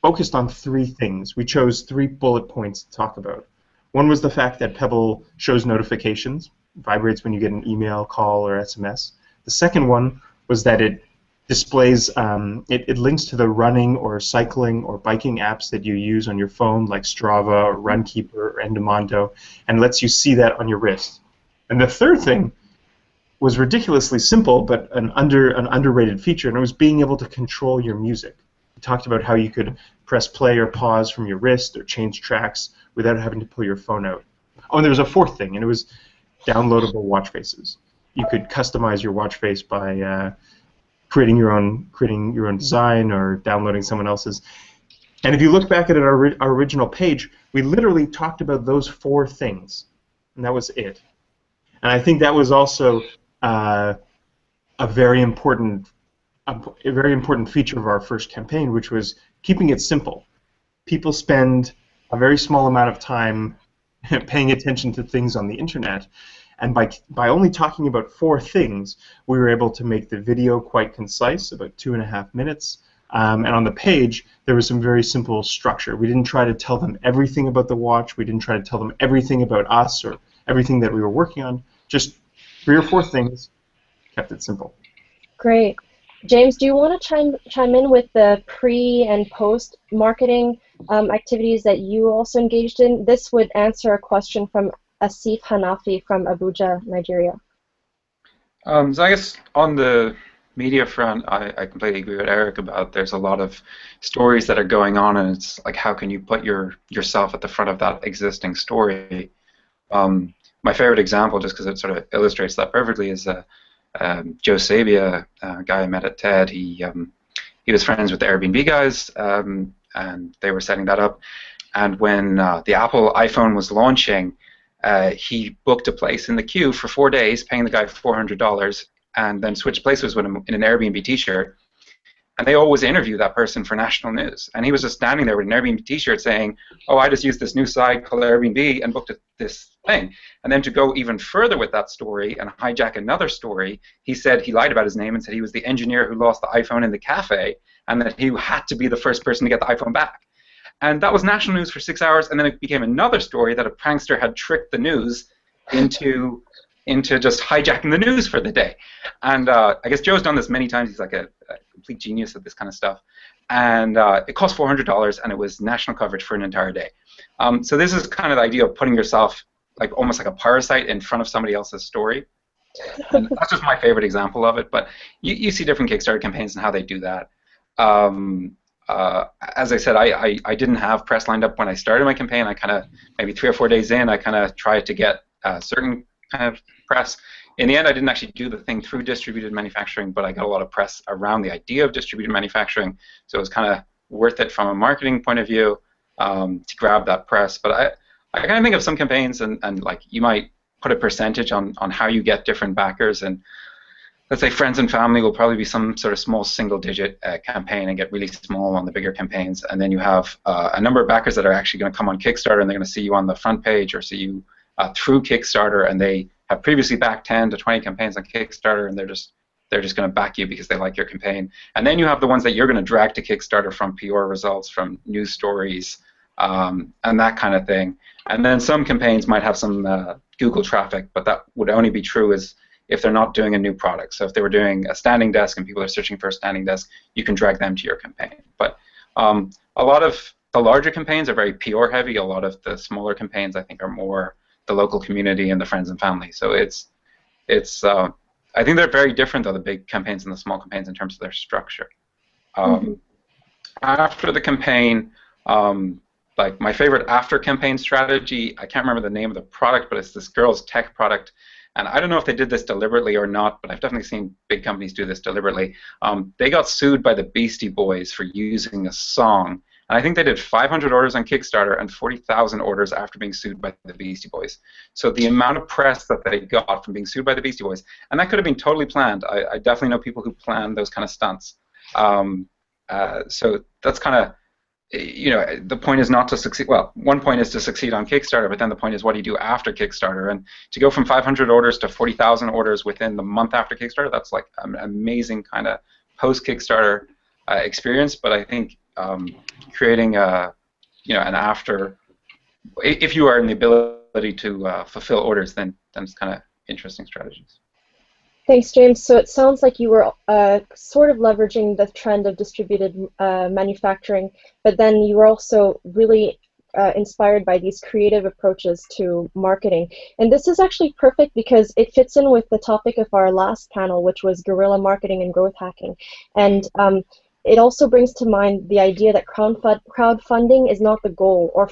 focused on 3 things. We chose 3 bullet points to talk about. One was the fact that Pebble shows notifications. vibrates when you get an email, call, or SMS. The second one was that it displays, it links to the running or cycling or biking apps that you use on your phone, like Strava or Runkeeper or Endomondo, and lets you see that on your wrist. And the third thing was ridiculously simple, but an underrated feature, and it was being able to control your music. We talked about how you could press play or pause from your wrist or change tracks without having to pull your phone out. Oh, and there was a fourth thing, and it was downloadable watch faces. You could customize your watch face by creating your own design or downloading someone else's. And if you look back at our original page, we literally talked about those four things, and that was it. And I think that was also a very important feature of our first campaign, which was keeping it simple. People spend a very small amount of time paying attention to things on the internet, and by only talking about four things, we were able to make the video quite concise, about 2.5 minutes. And on the page, there was some very simple structure. We didn't try to tell them everything about the watch. We didn't try to tell them everything about us or everything that we were working on. Just 3 or 4 things, kept it simple. Great. James, do you want to chime in with the pre and post marketing activities that you also engaged in? This would answer a question from Asif Hanafi from Abuja, Nigeria. So I guess on the media front, I completely agree with Eric about there's a lot of stories that are going on, and it's like, how can you put yourself at the front of that existing story? My favorite example, just because it sort of illustrates that perfectly, is Joe Sabia, a guy I met at TED. He was friends with the Airbnb guys, and they were setting that up. And when the Apple iPhone was launching, he booked a place in the queue for 4 days, paying the guy $400, and then switched places with him in an Airbnb T-shirt. And they always interview that person for national news. And he was just standing there with an Airbnb T-shirt saying, "Oh, I just used this new site called Airbnb and booked this thing." And then to go even further with that story and hijack another story, he said he lied about his name and said he was the engineer who lost the iPhone in the cafe, and that he had to be the first person to get the iPhone back. And that was national news for 6 hours, and then it became another story that a prankster had tricked the news into just hijacking the news for the day. And I guess Joe's done this many times. He's like a complete genius at this kind of stuff. And it cost $400, and it was national coverage for an entire day. So this is kind of the idea of putting yourself like almost like a parasite in front of somebody else's story. And that's just my favorite example of it. But you see different Kickstarter campaigns and how they do that. As I said, I didn't have press lined up when I started my campaign. I kind of, maybe 3 or 4 days in, I kind of tried to get certain kind of press. In the end, I didn't actually do the thing through distributed manufacturing, but I got a lot of press around the idea of distributed manufacturing, so it was kind of worth it from a marketing point of view to grab that press. But I kind of think of some campaigns, and like you might put a percentage on how you get different backers, and let's say friends and family will probably be some sort of small single-digit campaign and get really small on the bigger campaigns, and then you have a number of backers that are actually going to come on Kickstarter, and they're going to see you on the front page or see you through Kickstarter, and they have previously backed 10 to 20 campaigns on Kickstarter, and they're just going to back you because they like your campaign. And then you have the ones that you're going to drag to Kickstarter from PR results, from news stories, and that kind of thing. And then some campaigns might have some Google traffic, but that would only be true if they're not doing a new product. So if they were doing a standing desk and people are searching for a standing desk, you can drag them to your campaign. But a lot of the larger campaigns are very PR heavy. A lot of the smaller campaigns, I think, are more the local community and the friends and family. So I think they're very different, though, the big campaigns and the small campaigns in terms of their structure. After the campaign, like my favorite after campaign strategy, I can't remember the name of the product, but it's this girl's tech product. And I don't know if they did this deliberately or not, but I've definitely seen big companies do this deliberately. They got sued by the Beastie Boys for using a song. And I think they did 500 orders on Kickstarter and 40,000 orders after being sued by the Beastie Boys. So the amount of press that they got from being sued by the Beastie Boys, and that could have been totally planned. I definitely know people who plan those kind of stunts. So that's kind of, the point is not to succeed. Well, one point is to succeed on Kickstarter, but then the point is what do you do after Kickstarter? And to go from 500 orders to 40,000 orders within the month after Kickstarter, that's like an amazing kind of post-Kickstarter experience. But I think creating an after, if you are in the ability to fulfill orders, then it's kind of interesting strategies. Thanks, James. So it sounds like you were sort of leveraging the trend of distributed manufacturing, but then you were also really inspired by these creative approaches to marketing. And this is actually perfect because it fits in with the topic of our last panel, which was guerrilla marketing and growth hacking. And it also brings to mind the idea that crowdfunding is not the goal, or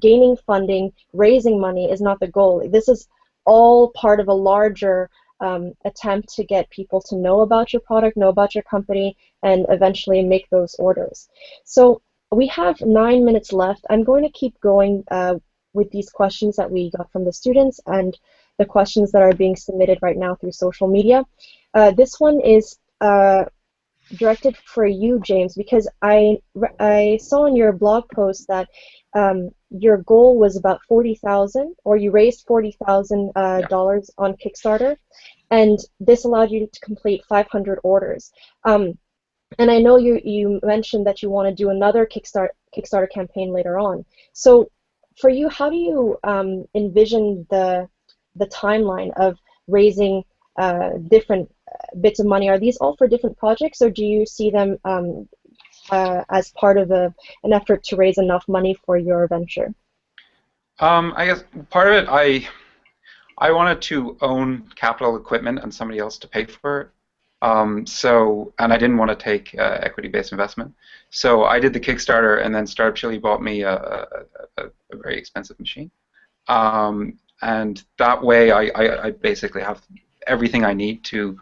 gaining funding, raising money is not the goal. This is all part of a larger attempt to get people to know about your product, know about your company, and eventually make those orders. So we have 9 minutes left. I'm going to keep going with these questions that we got from the students and the questions that are being submitted right now through social media. This one is directed for you, James, because I saw in your blog post that your goal was about 40,000, or you raised $40,000 on Kickstarter, and this allowed you to complete 500 orders. And I know you mentioned that you want to do another Kickstarter campaign later on. So for you, how do you envision the timeline of raising different bits of money? Are these all for different projects, or do you see them as part of an effort to raise enough money for your venture? I guess part of it, I wanted to own capital equipment and somebody else to pay for it. And I didn't want to take equity-based investment. So I did the Kickstarter, and then Startup Chili bought me a very expensive machine. And that way, I basically have everything I need to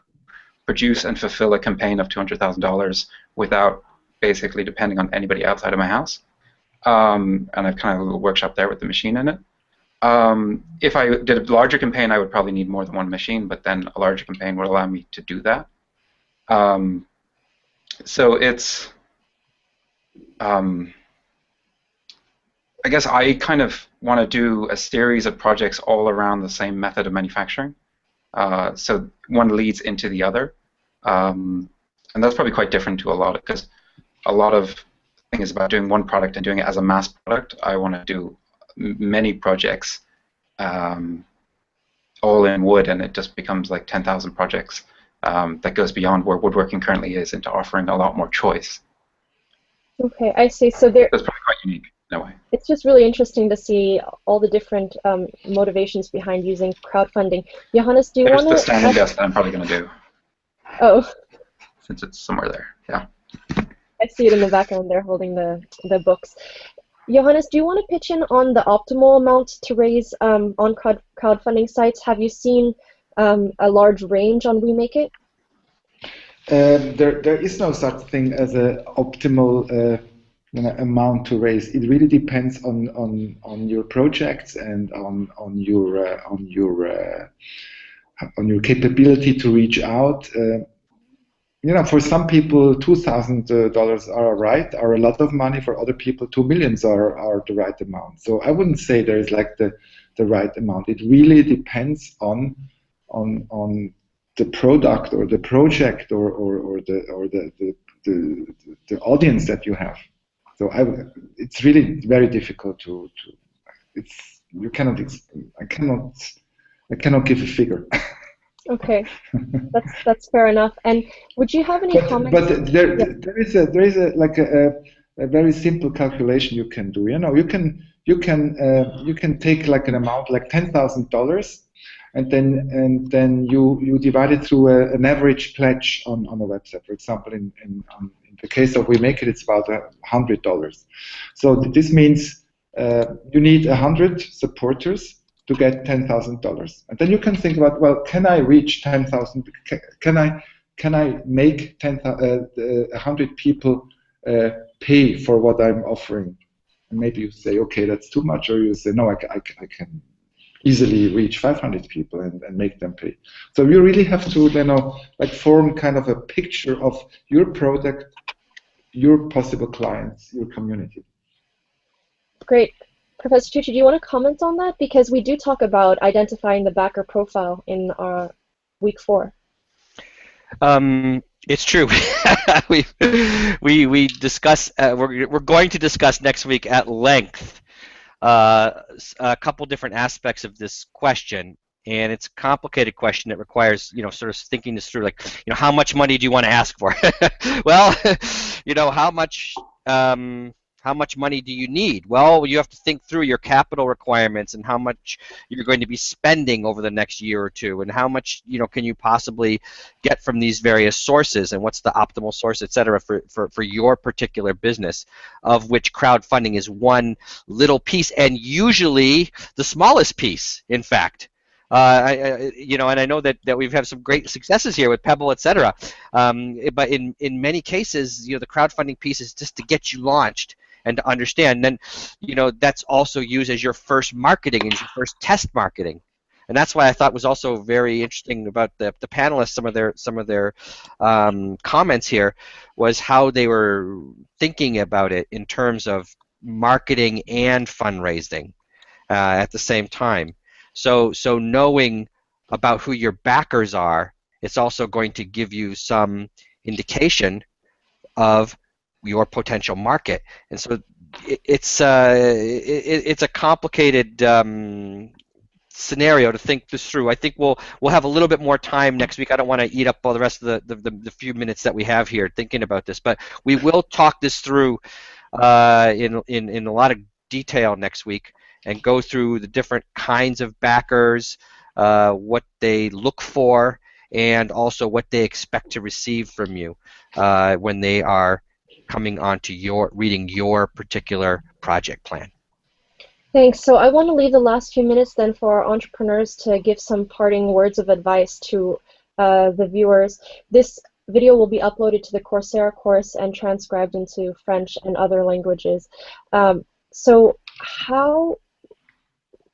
produce and fulfill a campaign of $200,000 without basically depending on anybody outside of my house. And I've kind of a little workshop there with the machine in it. If I did a larger campaign, I would probably need more than one machine, but then a larger campaign would allow me to do that. So it's, I guess I kind of want to do a series of projects all around the same method of manufacturing. So one leads into the other. And that's probably quite different to a lot of, because a lot of things about doing one product and doing it as a mass product. I want to do many projects all in wood, and it just becomes like 10,000 projects that goes beyond where woodworking currently is into offering a lot more choice. Okay, I see. So That's probably quite unique in a way. It's just really interesting to see all the different motivations behind using crowdfunding. Johannes, do you want to... There's the standing desk that I'm probably going to do. Oh. Since it's somewhere there, yeah. I see it in the background there holding the books. Johannes, do you want to pitch in on the optimal amount to raise on crowdfunding sites? Have you seen a large range on We Make It? There is no such thing as an optimal amount to raise. It really depends on your projects and on your capability to reach out. You know, for some people, $2,000 are a lot of money. For other people, $2 million are the right amount. So I wouldn't say there is like the right amount. It really depends on the product or the project or the audience that you have. So it's really very difficult to I cannot give a figure. Okay, that's fair enough. And would you have any comments? But there is a very simple calculation you can do. You know, you can take like an amount like $10,000, and then you divide it through an average pledge on a website. For example, in the case of We Make It, it's about $100. So this means you need 100 supporters to get $10,000, and then you can think about, well, can I reach 10,000? Can I make 100 people pay for what I'm offering? And maybe you say, okay, that's too much, or you say, no, I can easily reach 500 people and make them pay. So you really have to, like form kind of a picture of your product, your possible clients, your community. Great. Professor Tucci, do you want to comment on that? Because we do talk about identifying the backer profile in our week 4. It's true. we discuss. We're going to discuss next week at length a couple different aspects of this question. and it's a complicated question that requires, sort of thinking this through, like, how much money do you want to ask for? Well, how much money do you need? Well, you have to think through your capital requirements and how much you're going to be spending over the next year or two, and how much can you possibly get from these various sources, and what's the optimal source, et cetera, for your particular business, of which crowdfunding is one little piece, and usually the smallest piece, in fact. And I know that we've had some great successes here with Pebble, et cetera. But in many cases, the crowdfunding piece is just to get you launched and to understand. And then, that's also used as your first marketing and your first test marketing. And that's why I thought was also very interesting about the panelists. Some of their comments here was how they were thinking about it in terms of marketing and fundraising at the same time. So knowing about who your backers are, it's also going to give you some indication of your potential market. And so it's a complicated scenario to think this through. I think we'll have a little bit more time next week. I don't want to eat up all the rest of the few minutes that we have here thinking about this, but we will talk this through in a lot of detail next week, and go through the different kinds of backers, what they look for, and also what they expect to receive from you when they are coming on to reading your particular project plan. Thanks. So I want to leave the last few minutes then for our entrepreneurs to give some parting words of advice to the viewers. This video will be uploaded to the Coursera course and transcribed into French and other languages. So how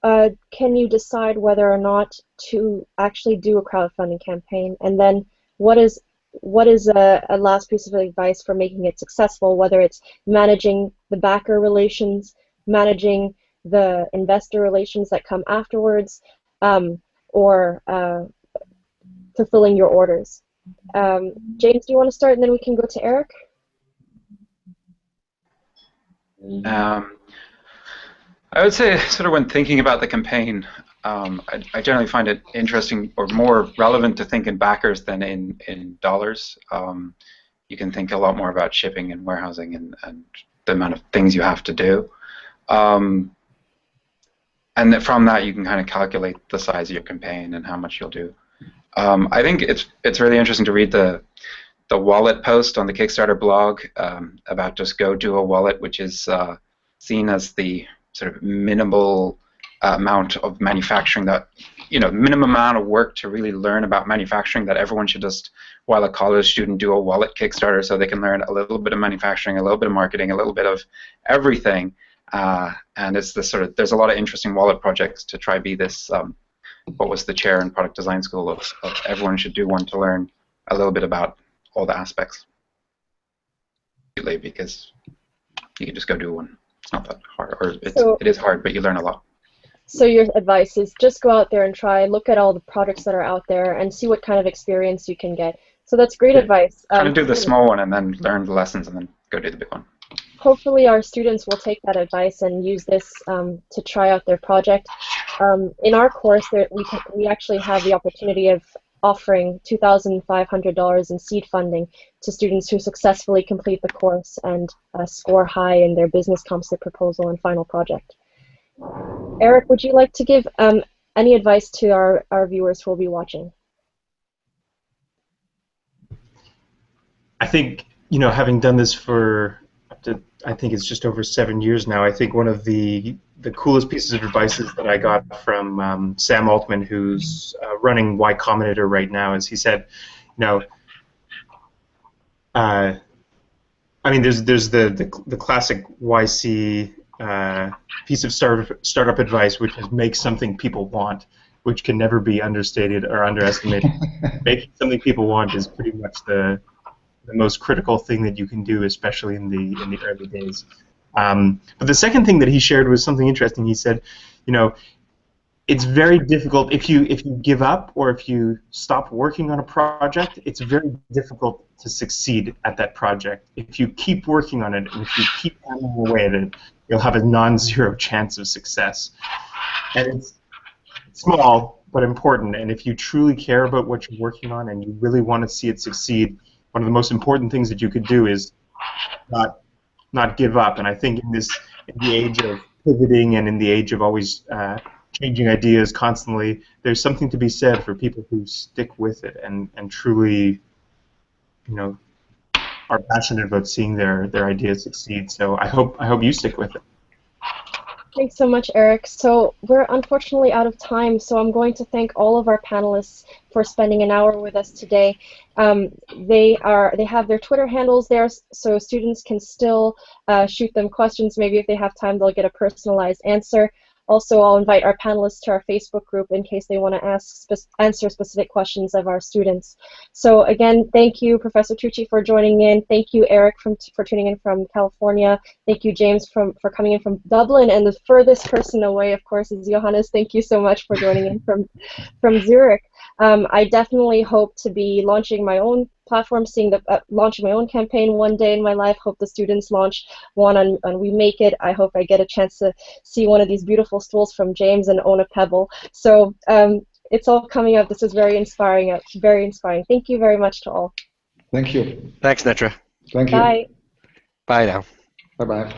can you decide whether or not to actually do a crowdfunding campaign? And then what is a last piece of advice for making it successful, whether it's managing the backer relations, managing the investor relations that come afterwards, or fulfilling your orders? James, do you want to start, and then we can go to Eric? I would say, sort of when thinking about the campaign, I generally find it interesting or more relevant to think in backers than in dollars. You can think a lot more about shipping and warehousing and the amount of things you have to do. And from that, you can kind of calculate the size of your campaign and how much you'll do. I think it's really interesting to read the wallet post on the Kickstarter blog about just go do a wallet, which is seen as the sort of minimal amount of manufacturing that, minimum amount of work to really learn about manufacturing, that everyone should just, while a college student, do a wallet Kickstarter so they can learn a little bit of manufacturing, a little bit of marketing, a little bit of everything. And it's this sort of, there's a lot of interesting wallet projects to try be this, what was the chair in product design school of everyone should do one to learn a little bit about all the aspects. Because you can just go do one. It's not that hard, or it is hard, but you learn a lot. So your advice is just go out there and try, look at all the products that are out there, and see what kind of experience you can get. So that's great advice. Kind of do the small one and then learn the lessons and then go do the big one. Hopefully our students will take that advice and use this to try out their project. In our course, we actually have the opportunity of offering $2,500 in seed funding to students who successfully complete the course and score high in their business composite proposal and final project. Eric, would you like to give any advice to our viewers who will be watching? I think, having done this for I think it's just over 7 years now, I think one of the coolest pieces of advice that I got from Sam Altman, who's running Y Combinator right now, is he said, I mean, there's the classic YC piece of startup advice, which is make something people want, which can never be understated or underestimated. Making something people want is pretty much the most critical thing that you can do, especially in the early days. But the second thing that he shared was something interesting. He said, it's very difficult if you give up or if you stop working on a project. It's very difficult to succeed at that project. If you keep working on it and if you keep hammering away at it, you'll have a non-zero chance of success. And it's small, but important. And if you truly care about what you're working on and you really want to see it succeed, one of the most important things that you could do is not give up. And I think in the age of pivoting and in the age of always changing ideas constantly, there's something to be said for people who stick with it and truly, are passionate about seeing their ideas succeed. So I hope you stick with it. Thanks so much, Eric. So we're unfortunately out of time, so I'm going to thank all of our panelists for spending an hour with us today. They have their Twitter handles there, so students can still shoot them questions. Maybe if they have time, they'll get a personalized answer. Also, I'll invite our panelists to our Facebook group in case they want to answer specific questions of our students. So again, thank you, Professor Tucci, for joining in. Thank you, Eric, for tuning in from California. Thank you, James, for coming in from Dublin. And the furthest person away, of course, is Johannes. Thank you so much for joining in from Zurich. I definitely hope to be launching my own platform, launching my own campaign one day in my life. Hope the students launch one on We Make It. I hope I get a chance to see one of these beautiful stools from James and own a pebble. So it's all coming up. This is very inspiring. Very inspiring. Thank you very much to all. Thank you. Thanks, Netra. Thank you. Bye. Bye now. Bye-bye.